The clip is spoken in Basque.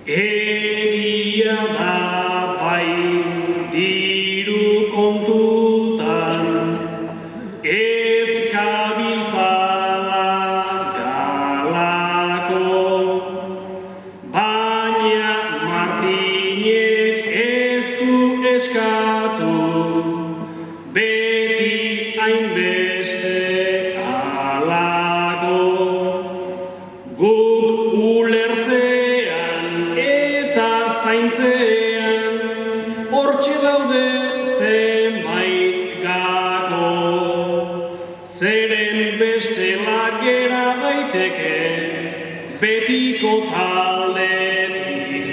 Egia da bai diru kontutan, ez gabiltzala galako, baina Martinek ez du eskatu, beti hainbeste halako. Guk ulertzean eta zaintzean, hortxe daude zenbait gako. Zeren bestela gera daiteke, betiko taldetik